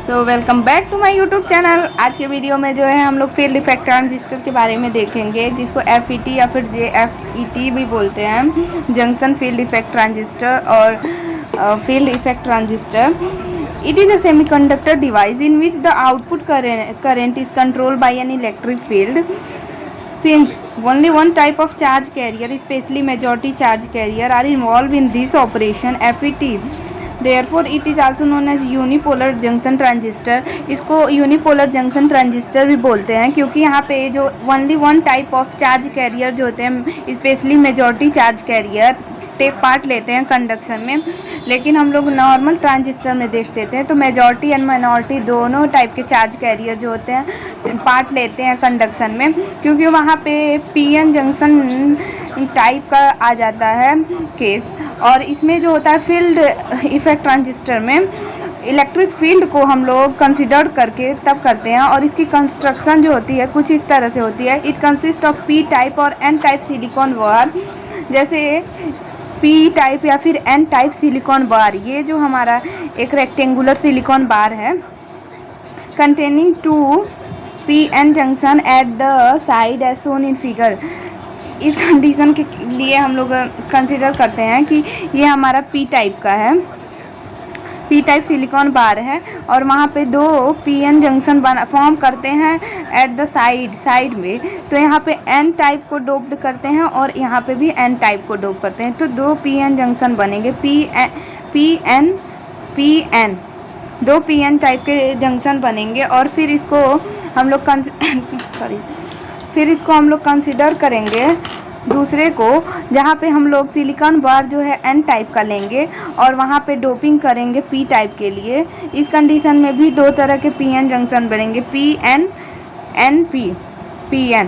So welcome back to my YouTube channel. आज के video में जो है हम लोग फील्ड इफेक्ट ट्रांजिस्टर के बारे में देखेंगे, जिसको FET या फिर JFET भी बोलते हैं, जंक्शन फील्ड इफेक्ट ट्रांजिस्टर और field effect transistor. It is a semiconductor device in which the output current is controlled by an electric field. Since only one type of charge carrier, especially majority charge carrier, are involved in this operation, FET, therefore it is also known as unipolar junction transistor. इसको unipolar junction transistor भी बोलते हैं, क्योंकि यहाँ पे जो only one type of charge carrier जो होते हैं, specially majority charge carrier take part लेते हैं कंडक्शन में, लेकिन हम लोग नॉर्मल ट्रांजिस्टर में देख देते हैं तो मेजॉरिटी एंड माइनॉरिटी दोनों टाइप के चार्ज कैरियर जो होते हैं पार्ट लेते हैं कंडक्शन में, क्योंकि वहाँ पे PN जंक्शन टाइप का आ जाता है केस। और इसमें जो होता है फील्ड इफेक्ट ट्रांजिस्टर में इलेक्ट्रिक फील्ड को हम लोग कंसिडर करके तब करते हैं, और इसकी कंस्ट्रक्शन जो होती है कुछ इस तरह से होती है। It consist of P type और N टाइप सिलिकॉन वायर, जैसे P टाइप या फिर N टाइप सिलिकॉन बार। ये जो हमारा एक रेक्टेंगुलर सिलिकॉन बार है containing 2 PN junction at the side as shown in figure. इस कंडीशन के लिए हम लोग कंसिडर करते हैं कि ये हमारा P टाइप का है, P टाइप सिलिकॉन बार है, और वहाँ पे 2 PN जंक्शन फॉर्म करते हैं एट द साइड में। तो यहाँ पे N टाइप को डोप्ड करते हैं और यहाँ पे भी N टाइप को डोप करते हैं, तो 2 PN जंक्शन बनेंगे। PN 2 PN टाइप के जंक्शन बनेंगे, और फिर इसको हम लोग कंसिडर करेंगे दूसरे को, जहाँ पे हम लोग सिलिकॉन बार जो है N टाइप का लेंगे और वहाँ पे डोपिंग करेंगे P टाइप के लिए। इस कंडीशन में भी 2 तरह के PN जंक्शन बनेंगे, PN PN।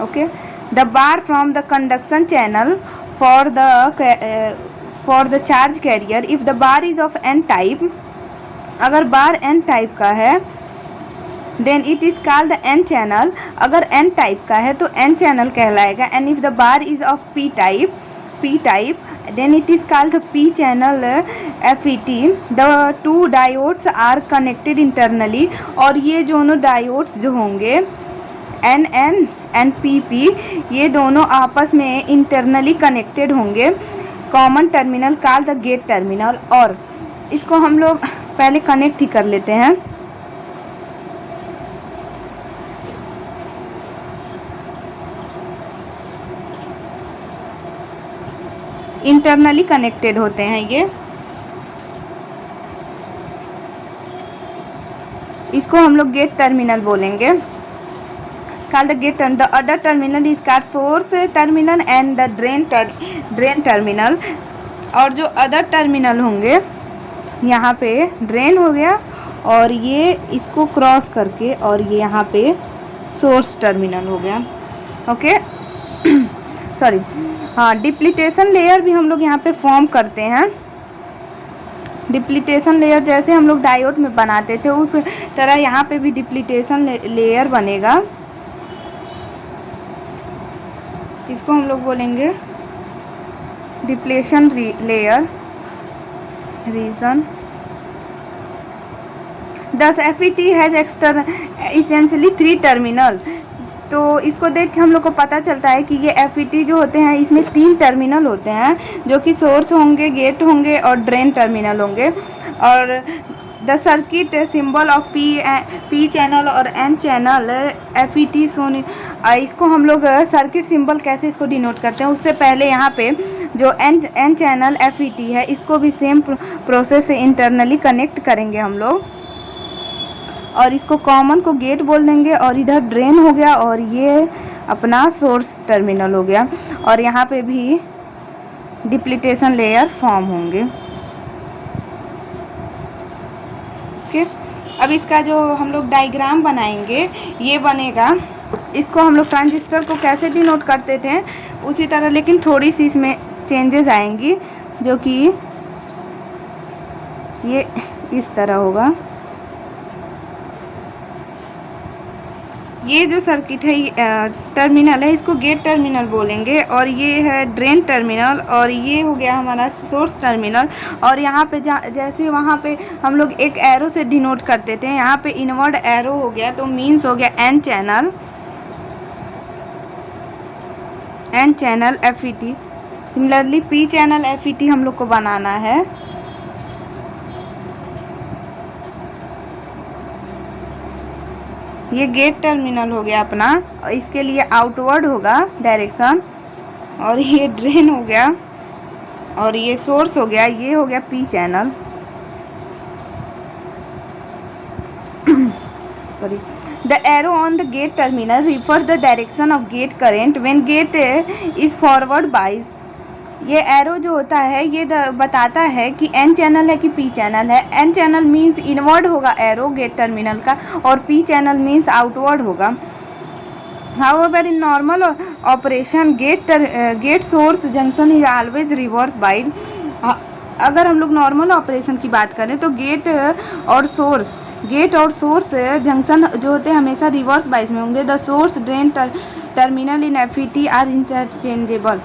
Okay, the bar from the conduction channel for the charge carrier if the bar is of N type. अगर बार N टाइप का है then it is called N channel. अगर N type का है तो N channel कहलाएगा। And if the bar is of P type then it is called P channel FET। The 2 diodes are connected internally, और ये दोनों डायोड्स जो होंगे NN एंड PP, ये दोनों आपस में इंटरनली कनेक्टेड होंगे। Common terminal called the gate terminal. और इसको हम लोग पहले कनेक्ट ही कर लेते हैं। इंटरनली कनेक्टेड होते हैं ये, इसको हम लोग गेट टर्मिनल बोलेंगे। Called the gate terminal. The other terminal is called source terminal and the drain terminal. और जो अदर टर्मिनल होंगे, यहाँ पे ड्रेन हो गया और ये इसको क्रॉस करके, और ये यहाँ पे सोर्स टर्मिनल हो गया। ओके सॉरी, हाँ, डिप्लीटेशन लेयर भी हम लोग यहाँ पे फॉर्म करते हैं। डिप्लीटेशन लेयर जैसे हम लोग डायोड में बनाते थे उस तरह यहाँ पे भी डिप्लीटेशन लेयर बनेगा। इसको हम लोग बोलेंगे डिप्लेशन लेयर रीजन। दस FET हैज essentially 3 टर्मिनल। तो इसको देख के हम लोग को पता चलता है कि ये FET जो होते हैं इसमें 3 टर्मिनल होते हैं, जो कि सोर्स होंगे, गेट होंगे और ड्रेन टर्मिनल होंगे। और the circuit symbol of P channel और N चैनल FET सोनी। इसको हम लोग सर्किट सिंबल कैसे इसको डिनोट करते हैं, उससे पहले यहाँ पे जो N चैनल FET है इसको भी सेम प्रोसेस से इंटरनली कनेक्ट करेंगे हम लोग, और इसको कॉमन को गेट बोल देंगे, और इधर ड्रेन हो गया और ये अपना सोर्स टर्मिनल हो गया, और यहाँ पे भी डिप्लीटेशन लेयर फॉर्म होंगे। ओके, अब इसका जो हम लोग डायग्राम बनाएंगे ये बनेगा। इसको हम लोग ट्रांजिस्टर को कैसे डिनोट करते थे उसी तरह, लेकिन थोड़ी सी इसमें चेंजेस आएंगी, जो कि ये इस तरह होगा। ये जो सर्किट है टर्मिनल है, इसको गेट टर्मिनल बोलेंगे। और ये है ड्रेन टर्मिनल, और ये हो गया हमारा सोर्स टर्मिनल। और यहाँ पे जैसे वहाँ पे हम लोग एक एरो से डिनोट करते थे, यहाँ पे इनवर्ड एरो हो गया तो मीन्स हो गया N channel, N channel FET। Similarly P channel FET हम लोग को बनाना है। ये गेट टर्मिनल हो गया अपना, इसके लिए आउटवर्ड होगा डायरेक्शन। और ये ड्रेन हो गया, और ये सोर्स हो गया, ये हो गया P channel. Sorry. The arrow on the gate terminal refers the direction of gate current when gate is forward bias। ये एरो जो होता है ये बताता है कि एन चैनल है कि पी चैनल है। एन चैनल मीन्स इनवर्ड होगा एरो गेट टर्मिनल का, और पी चैनल मीन्स आउटवर्ड होगा। However in normal operation gate source junction is always reverse biased. अगर हम लोग नॉर्मल ऑपरेशन की बात करें तो गेट और सोर्स जंक्शन जो होते हैं हमेशा रिवर्स बाइस में होंगे। The source drain terminal in FET are interchangeable.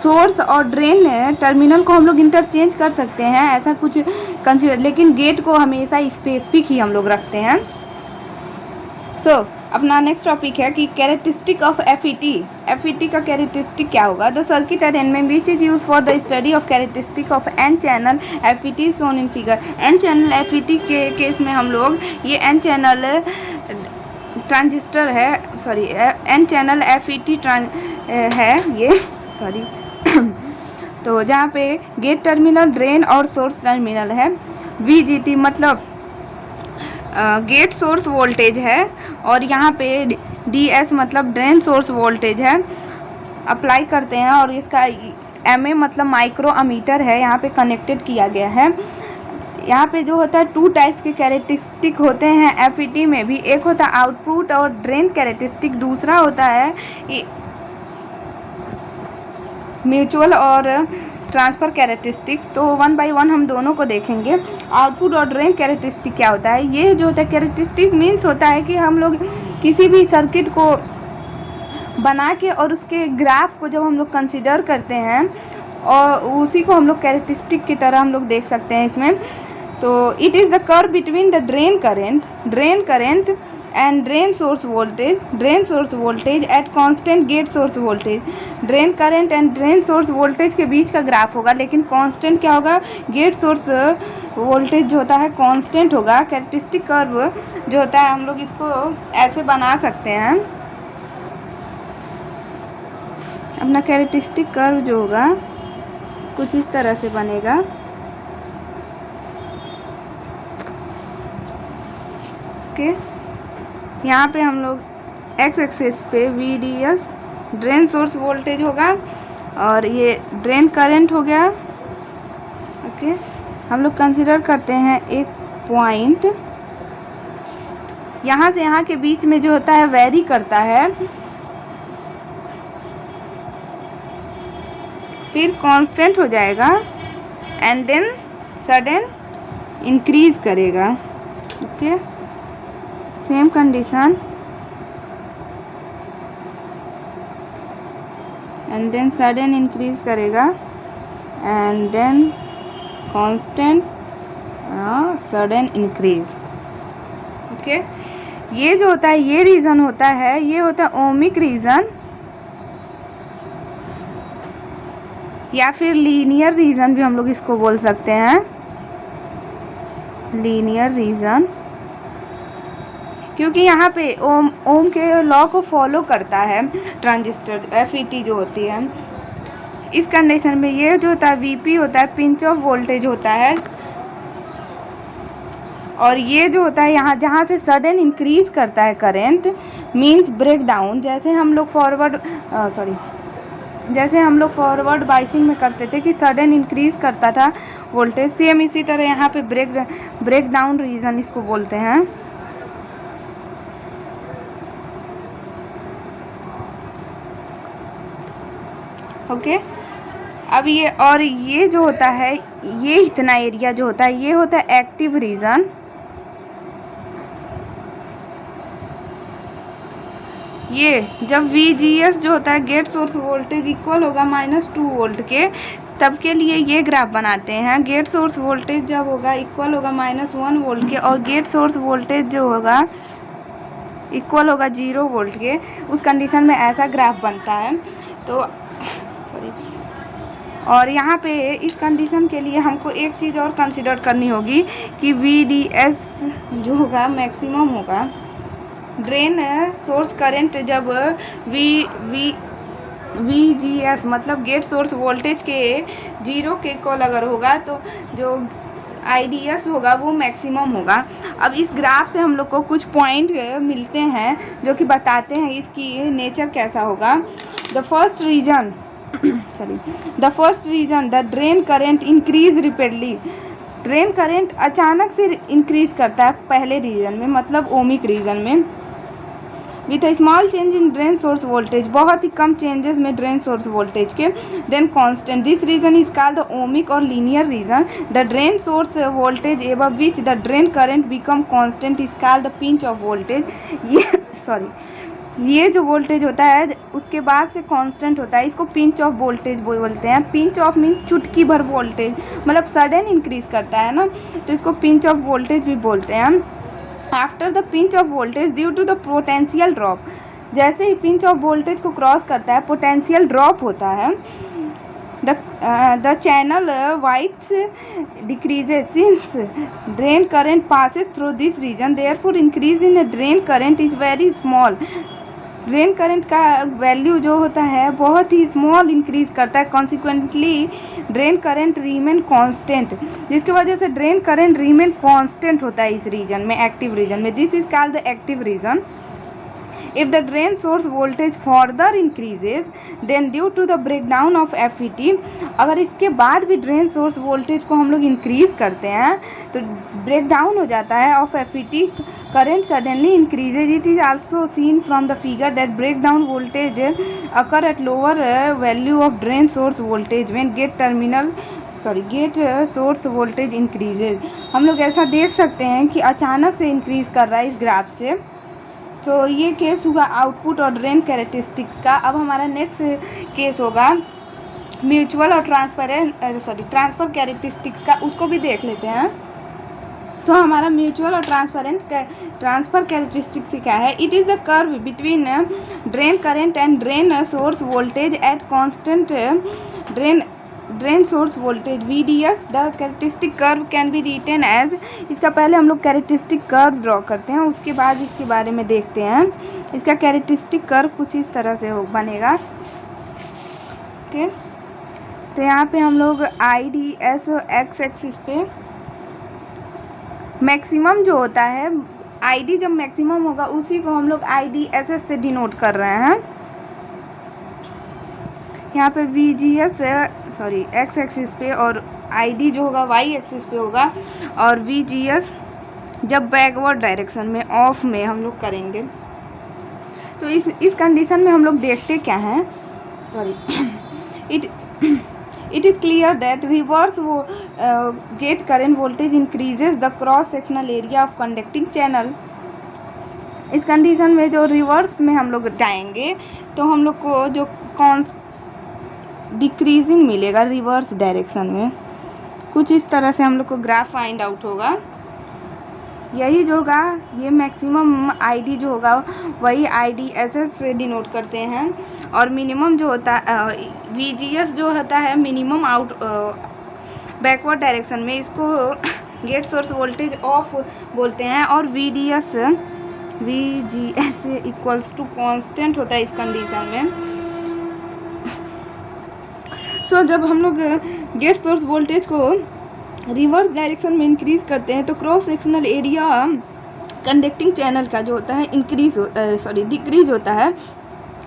Source और ड्रेन टर्मिनल को हम लोग इंटरचेंज कर सकते हैं, ऐसा कुछ कंसिडर, लेकिन गेट को हमेशा स्पेसिफिक ही हम लोग रखते हैं। अपना नेक्स्ट टॉपिक है कि कैरेक्टरिस्टिक ऑफ FET का कैरेक्टरिस्टिक क्या होगा। The circuit arrangement which is use for the study of characteristic of N channel FET shown in figure. N channel FET के केस में हम लोग ये एन चैनल ट्रांजिस्टर है, सॉरी एन चैनल FET है ये, सॉरी तो जहाँ पे गेट टर्मिनल, ड्रेन और सोर्स टर्मिनल है। VGT मतलब गेट सोर्स वोल्टेज है, और यहाँ पे DS मतलब ड्रेन सोर्स वोल्टेज है। अप्लाई करते हैं, और इसका MA मतलब माइक्रो अमीटर है, यहाँ पे कनेक्टेड किया गया है। यहाँ पे जो होता है 2 टाइप्स के कैरेक्टरिस्टिक होते हैं FET में भी। एक होता है आउटपुट और ड्रेन कैरेक्टरिस्टिक, दूसरा होता है म्यूचुअल और ट्रांसफ़र कैरेक्टरिस्टिक्स। तो 1 बाय 1 हम दोनों को देखेंगे। आउटपुट और ड्रेन कैरेक्टरिस्टिक क्या होता है। ये जो होता है कैरेक्टरिस्टिक मीन्स होता है कि हम लोग किसी भी सर्किट को बना के और उसके ग्राफ को जब हम लोग कंसिडर करते हैं, और उसी को हम लोग कैरेक्टरिस्टिक की तरह हम लोग देख सकते हैं इसमें। तो it is the curve between the drain current and drain source voltage at constant gate source voltage. Drain current and drain source voltage के बीच का ग्राफ होगा, लेकिन कांस्टेंट क्या होगा, गेट सोर्स वोल्टेज जो होता है कांस्टेंट होगा। कैरेक्टरिस्टिक कर्व जो होता है हम लोग इसको ऐसे बना सकते हैं। अपना कैरेक्टरिस्टिक कर्व जो होगा कुछ इस तरह से बनेगा। ओके, यहाँ पे हम लोग एक्स एक्सिस पे VDS ड्रेन सोर्स वोल्टेज होगा, और ये ड्रेन करंट हो गया। ओके, हम लोग कंसिडर करते हैं एक पॉइंट, यहाँ से यहाँ के बीच में जो होता है वेरी करता है, फिर कांस्टेंट हो जाएगा एंड देन सडन इंक्रीज करेगा। Okay, same condition, and then sudden increase करेगा and then constant sudden increase. Okay, ये जो होता है ये रीजन होता है, ये होता है ओमिक रीजन या फिर लीनियर रीजन भी हम लोग इसको बोल सकते हैं, लीनियर रीजन, क्योंकि यहाँ पे ओम के लॉ को फॉलो करता है ट्रांजिस्टर FET जो होती है। इस कंडीशन में ये जो होता है VP होता है, पिंच ऑफ वोल्टेज होता है, और ये जो होता है यहाँ जहाँ से सडन इंक्रीज करता है करंट मींस ब्रेक डाउन। जैसे हम लोग फॉरवर्ड बाइसिंग में करते थे कि सडन इंक्रीज करता था वोल्टेज, सेम इसी तरह यहाँ पे ब्रेक डाउन रीजन इसको बोलते हैं। ओके, अब ये जो होता है, ये इतना एरिया जो होता है ये होता है एक्टिव रीजन, ये जब VGS जो होता है गेट सोर्स वोल्टेज इक्वल होगा -2 वोल्ट के, तब के लिए ये ग्राफ बनाते हैं। गेट सोर्स वोल्टेज जब होगा इक्वल होगा -1 वोल्ट के और गेट सोर्स वोल्टेज जो होगा इक्वल होगा 0 वोल्ट के, उस कंडीशन में ऐसा ग्राफ बनता है। तो सॉरी, और यहाँ पे इस कंडीशन के लिए हमको एक चीज़ और कंसिडर करनी होगी कि VDS जो होगा मैक्सिमम होगा। ड्रेन सोर्स करंट जब VGS मतलब गेट सोर्स वोल्टेज के 0 के इक्वल अगर होगा तो जो IDS होगा वो मैक्सिमम होगा। अब इस ग्राफ से हम लोग को कुछ पॉइंट मिलते हैं जो कि बताते हैं इसकी नेचर कैसा होगा। The first region the drain current increase repeatedly. Drain current अचानक से इंक्रीज करता है पहले रीजन में, मतलब ओमिक रीजन में, with a small change in drain source voltage, बहुत ही कम चेंजेस में ड्रेन सोर्स वोल्टेज के, then constant. This region is called the ohmic or linear region. The drain source voltage above which the drain current become constant is called the pinch off voltage. ये जो voltage होता है उसके बाद से constant होता है, इसको पिंच ऑफ वोल्टेज बोलते हैं। पिंच ऑफ मीन चुटकी भर वोल्टेज, मतलब सडन इंक्रीज करता है ना, तो इसको पिंच ऑफ वोल्टेज भी बोलते हैं। After the pinch off voltage due to the potential drop, जैसे ही पिंच ऑफ वोल्टेज को क्रॉस करता है पोटेंशियल ड्रॉप होता है। The channel widths decreases since drain current passes through this region, therefore increase in drain current is very small. Drain current का value जो होता है बहुत ही स्मॉल इंक्रीज करता है, consequently drain current remain constant, जिसकी वजह से ड्रेन करंट रीमेन कांस्टेंट होता है इस रीजन में, एक्टिव रीजन में। This is called the active region. If the drain source voltage further increases, then due to the breakdown of FET, अगर इसके बाद भी ड्रेन सोर्स वोल्टेज को हम लोग इंक्रीज करते हैं तो ब्रेक डाउन हो जाता है off FET, current suddenly increases. It is also seen from the figure that break down voltage occur at lower value of drain source voltage when gate source voltage increases. हम लोग ऐसा देख सकते हैं कि अचानक से इंक्रीज कर रहा है इस ग्राफ से। तो ये केस हुआ आउटपुट और ड्रेन कैरेक्टरिस्टिक्स का। अब हमारा नेक्स्ट केस होगा म्यूचुअल और ट्रांसफ़र कैरेक्टरिस्टिक्स का, उसको भी देख लेते हैं। तो हमारा म्यूचुअल और ट्रांसफ़र कैरेक्टरिस्टिक्स क्या है? It is the curve between drain current and drain source voltage at constant drain source voltage VDS। The characteristic curve can be written as, इसका पहले हम लोग कैरेक्टरिस्टिक कर्व ड्रॉ करते हैं, उसके बाद इसके बारे में देखते हैं। इसका कैरेक्टरिस्टिक कर्व कुछ इस तरह से बनेगा। ओके, तो यहाँ पे हम लोग IDS एक्स एक्सिस पे मैक्सिमम जो होता है, ID जब मैक्सिमम होगा उसी को हम लोग IDSS से डिनोट कर रहे हैं। यहाँ पे VGS एक्स एक्सिस पे और ID जो होगा Y एक्सिस पे होगा, और VGS जब बैकवर्ड डायरेक्शन में ऑफ में हम लोग करेंगे। तो इस कंडीशन में हम लोग देखते क्या हैं, it is clear that reverse gate current voltage increases the cross sectional area of conducting channel. इस कंडीशन में जो रिवर्स में हम लोग जाएंगे तो हम लोग को जो डिक्रीजिंग मिलेगा रिवर्स डायरेक्शन में। कुछ इस तरह से हम लोग को ग्राफ फाइंड आउट होगा। यही जो होगा ये मैक्सिमम ID जो होगा वही IDSS से डिनोट करते हैं, और मिनिमम जो होता है VGS जो होता है मिनिमम आउट बैकवर्ड डायरेक्शन में, इसको गेट सोर्स वोल्टेज ऑफ बोलते हैं, और VGS इक्वल्स टू कांस्टेंट होता है इस कंडीशन में। सो जब हम लोग गेट सोर्स वोल्टेज को रिवर्स डायरेक्शन में इंक्रीज करते हैं तो cross sectional area conducting channel का जो होता है डिक्रीज होता है,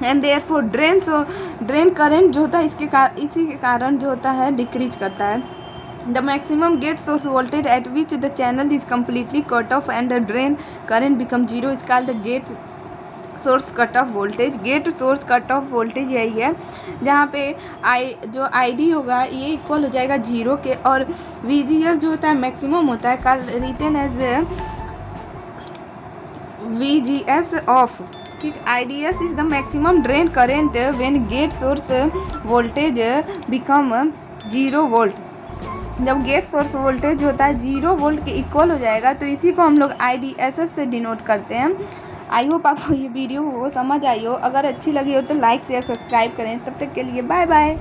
एंड देयरफॉर ड्रेन करंट जो होता है इसी के कारण जो होता है डिक्रीज करता है। The maximum gate source voltage at which the channel is completely cut off and the drain current become zero is called the gate source cut off voltage. Gate source cut off voltage यही है जहाँ पे जो ID होगा ये equal हो जाएगा 0 के, और VGS जो होता है मैक्सिमम होता है, कल रिटन एज VGS ऑफ, कि IDS is the maximum drain current when gate source voltage become 0 volt. जब गेट सोर्स वोल्टेज होता है 0 वोल्ट के इक्वल हो जाएगा तो इसी को हम लोग IDSS से डिनोट करते हैं। आई होप आपको ये वीडियो समझ आई हो। अगर अच्छी लगी हो तो लाइक शेयर सब्सक्राइब करें। तब तक के लिए बाय बाय।